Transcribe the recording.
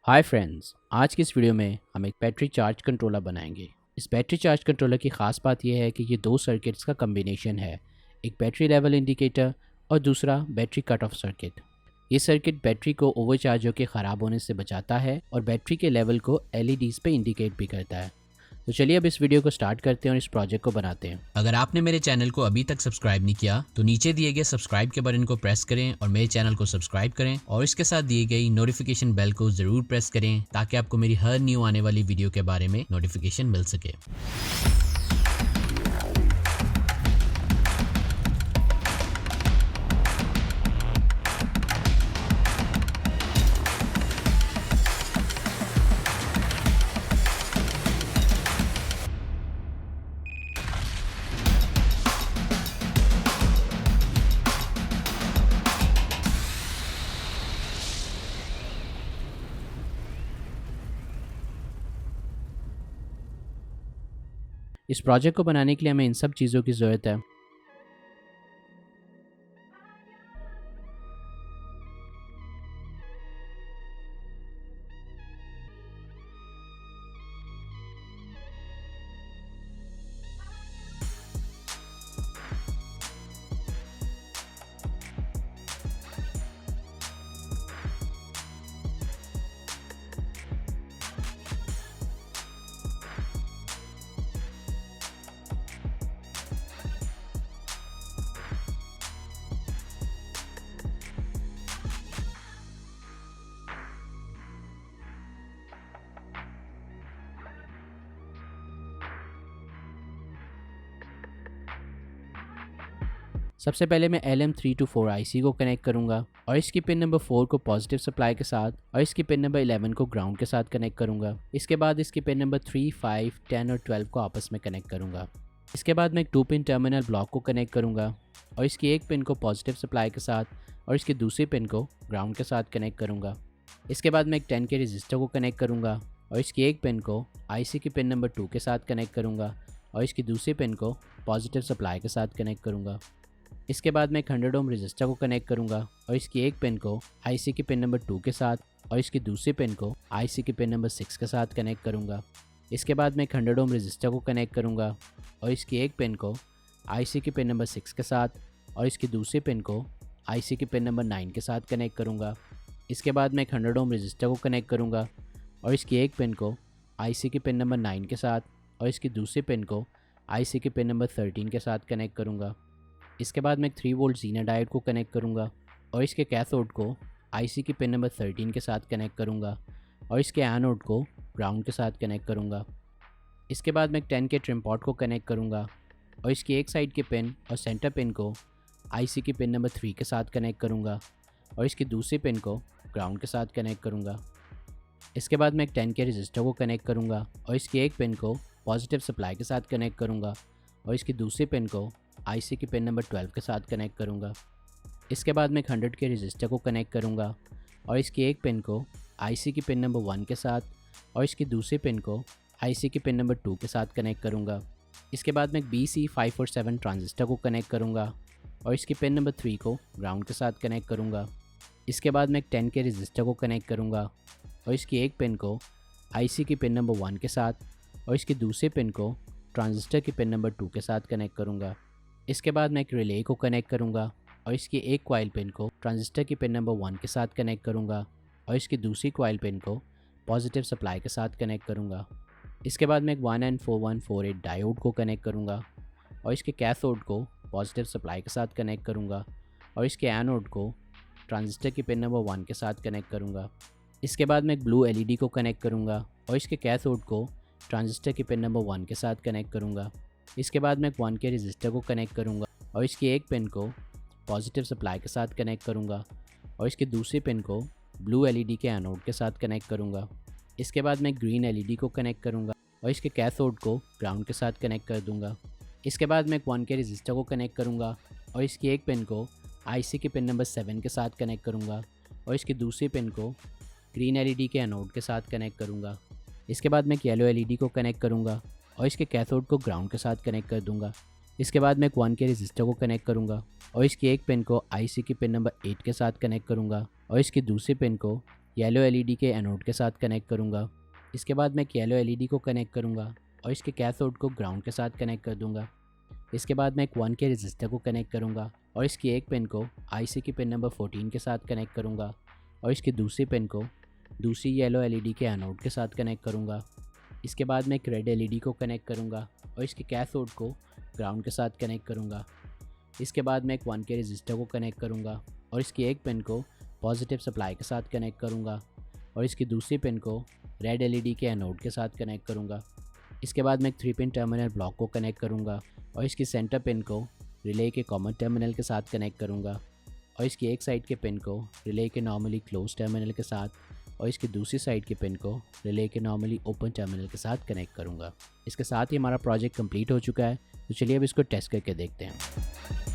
Hi friends, आज की इस वीडियो में हम एक बैटरी चार्ज कंट्रोलर बनाएंगे। इस बैटरी चार्ज कंट्रोलर की ख़ास बात यह है कि ये दो सर्किट्स का कम्बिनेशन है, एक बैटरी लेवल इंडिकेटर और दूसरा बैटरी कट ऑफ सर्किट। ये सर्किट बैटरी को ओवरचार्ज होकर ख़राब होने से बचाता है और बैटरी के लेवल को एलईडीज़ पे इंडिकेट भी करता है। तो चलिए अब इस वीडियो को स्टार्ट करते हैं और इस प्रोजेक्ट को बनाते हैं। अगर आपने मेरे चैनल को अभी तक सब्सक्राइब नहीं किया तो नीचे दिए गए सब्सक्राइब के बटन को प्रेस करें और मेरे चैनल को सब्सक्राइब करें और इसके साथ दिए गई नोटिफिकेशन बेल को जरूर प्रेस करें ताकि आपको मेरी हर न्यू आने वाली वीडियो के बारे में नोटिफिकेशन मिल सके। इस प्रोजेक्ट को बनाने के लिए हमें इन सब चीज़ों की ज़रूरत है। सबसे पहले मैं LM324 IC को कनेक्ट करूंगा और इसकी पिन नंबर 4 को पॉजिटिव सप्लाई के साथ और इसकी पिन नंबर 11 को ग्राउंड के साथ कनेक्ट करूंगा। इसके बाद इसकी पिन नंबर 3, 5, 10 और 12 को आपस में कनेक्ट करूंगा। इसके बाद मैं एक 2 पिन टर्मिनल ब्लॉक को कनेक्ट करूंगा और इसकी एक पिन को पॉजिटिव सप्लाई के साथ और इसकी दूसरी पिन को ग्राउंड के साथ कनेक्ट करूंगा। इसके बाद मैं एक 10 के रजिस्टर को कनेक्ट करूंगा और इसकी एक पिन को IC की पिन नंबर 2 के साथ कनेक्ट करूंगा और इसकी दूसरी पिन को पॉजिटिव सप्लाई के साथ कनेक्ट करूंगा। इसके बाद मैं एक 100 ओम रजिस्टर को कनेक्ट करूंगा और इसकी एक पिन को IC की पिन नंबर 2 के साथ और इसकी दूसरी पिन को IC की पिन नंबर 6 के साथ कनेक्ट करूंगा। इसके बाद मैं एक 100 ओम रजिस्टर को कनेक्ट करूंगा और इसकी एक पिन को IC की पिन नंबर 6 के साथ और इसकी दूसरी पिन को IC की पिन नंबर 9 के साथ कनेक्ट करूंगा। इसके बाद मैं एक 100 ओम रजिस्टर को कनेक्ट करूंगा और इसकी एक पिन को IC की पिन नंबर 9 के साथ और इसकी दूसरी पिन को IC की पिन नंबर 13 के साथ कनेक्ट करूंगा। इसके बाद मैं एक 3 वोल्ट ज़ीना डायोड को कनेक्ट करूंगा और इसके कैथोड को IC की पिन नंबर 13 के साथ कनेक्ट करूंगा और इसके एनोड को ग्राउंड के साथ कनेक्ट करूंगा। इसके बाद मैं एक 10 के ट्रिम पॉट को कनेक्ट करूंगा और इसकी एक साइड के पिन और सेंटर पिन को IC की पिन नंबर 3 के साथ कनेक्ट करूंगा और इसकी दूसरी पिन को ग्राउंड के साथ कनेक्ट करूंगा। इसके बाद मैं एक 10 के रजिस्टर को कनेक्ट करूंगा और इसकी एक पिन को पॉजिटिव सप्लाई के साथ कनेक्ट करूंगा और इसकी दूसरी पिन को IC की पिन नंबर 12 के साथ कनेक्ट करूंगा। इसके बाद मैं एक 100 के रजिस्टर को कनेक्ट करूंगा और इसकी एक पिन को IC की पिन नंबर 1 के साथ और इसकी दूसरी पिन को IC की पिन नंबर 2 के साथ कनेक्ट करूंगा। इसके बाद मैं एक BC547 ट्रांजिस्टर को कनेक्ट करूंगा और इसकी पिन नंबर 3 को ग्राउंड के साथ कनेक्ट करूंगा। इसके बाद मैं एक 10 के रजिस्टर को कनेक्ट करूंगा और इसकी एक पिन को IC की पिन नंबर 1 के साथ और इसकी दूसरी पिन को ट्रांजिस्टर की पिन नंबर 2 के साथ कनेक्ट करूंगा। इसके बाद मैं एक रिले को कनेक्ट करूंगा और इसकी एक कॉइल पिन को ट्रांजिस्टर की पिन नंबर 1 के साथ कनेक्ट करूंगा और इसकी दूसरी कॉइल पिन को पॉजिटिव सप्लाई के साथ कनेक्ट करूंगा। इसके बाद मैं एक 1N4148 डायोड को कनेक्ट करूंगा और इसके कैथोड को पॉजिटिव सप्लाई के साथ कनेक्ट करूंगा और इसके एनोड को ट्रांजिस्टर की पिन नंबर 1 के साथ कनेक्ट करूंगा। इसके बाद मैं एक ब्लू LED को कनेक्ट करूंगा और इसके कैथोड को ट्रांजिस्टर की पिन नंबर 1 के साथ कनेक्ट करूंगा। इसके बाद मैं एक 1 के रजिस्टर को कनेक्ट करूंगा और इसकी एक पिन को पॉजिटिव सप्लाई के साथ कनेक्ट करूंगा और इसकी दूसरी पिन को ब्लू LED के एनोड के साथ कनेक्ट करूंगा। इसके बाद मैं ग्रीन LED को कनेक्ट करूंगा और इसके कैथोड को ग्राउंड के साथ कनेक्ट कर दूंगा। इसके बाद मैं एक 1 के रजिस्टर को कनेक्ट करूंगा और इसकी एक पिन को IC की पिन नंबर 7 के साथ कनेक्ट करूंगा और इसकी दूसरी पिन को ग्रीन LED के एनोड के साथ कनेक्ट करूंगा। इसके बाद मैं एक येलो LED को कनेक्ट करूंगा और इसके कैथोड को ग्राउंड के साथ कनेक्ट कर दूंगा। इसके बाद मैं एक 1 के रजिस्टर को कनेक्ट करूंगा और इसकी एक पिन को IC की पिन नंबर 8 के साथ कनेक्ट करूंगा और इसकी दूसरी पिन को येलो एलईडी के एनोड के साथ कनेक्ट करूँगा। इसके बाद मैं एक येलो एलईडी को कनेक्ट करूँगा और इसके कैथोड को ग्राउंड के साथ कनेक्ट कर दूँगा। इसके बाद मैं एक 1K रेजिस्टर को कनेक्ट करूँगा और इसकी एक पिन को आईसी की पिन नंबर 14 के साथ कनेक्ट करूँगा और इसकी दूसरी पिन को दूसरी येलो एलईडी के एनोड के साथ कनेक्ट करूँगा। इसके बाद मैं एक रेड एलईडी को कनेक्ट करूँगा और इसके कैथोड को ग्राउंड के साथ कनेक्ट करूँगा। इसके बाद मैं एक 1K रेजिस्टर को कनेक्ट करूँगा और इसकी एक पिन को पॉजिटिव सप्लाई के साथ कनेक्ट करूँगा और इसकी दूसरी पिन को रेड एलईडी के एनोड के साथ कनेक्ट करूँगा। इसके बाद मैं एक 3 पिन टर्मिनल ब्लॉक को कनेक्ट करूँगा और इसकी सेंटर पिन को रिले के कॉमन टर्मिनल के साथ कनेक्ट करूँगा और इसकी एक साइड के पिन को रिले के नॉर्मली क्लोज टर्मिनल के साथ और इसकी दूसरी साइड के पिन को रिले के नॉर्मली ओपन टर्मिनल के साथ कनेक्ट करूँगा। इसके साथ ही हमारा प्रोजेक्ट कंप्लीट हो चुका है, तो चलिए अब इसको टेस्ट करके देखते हैं।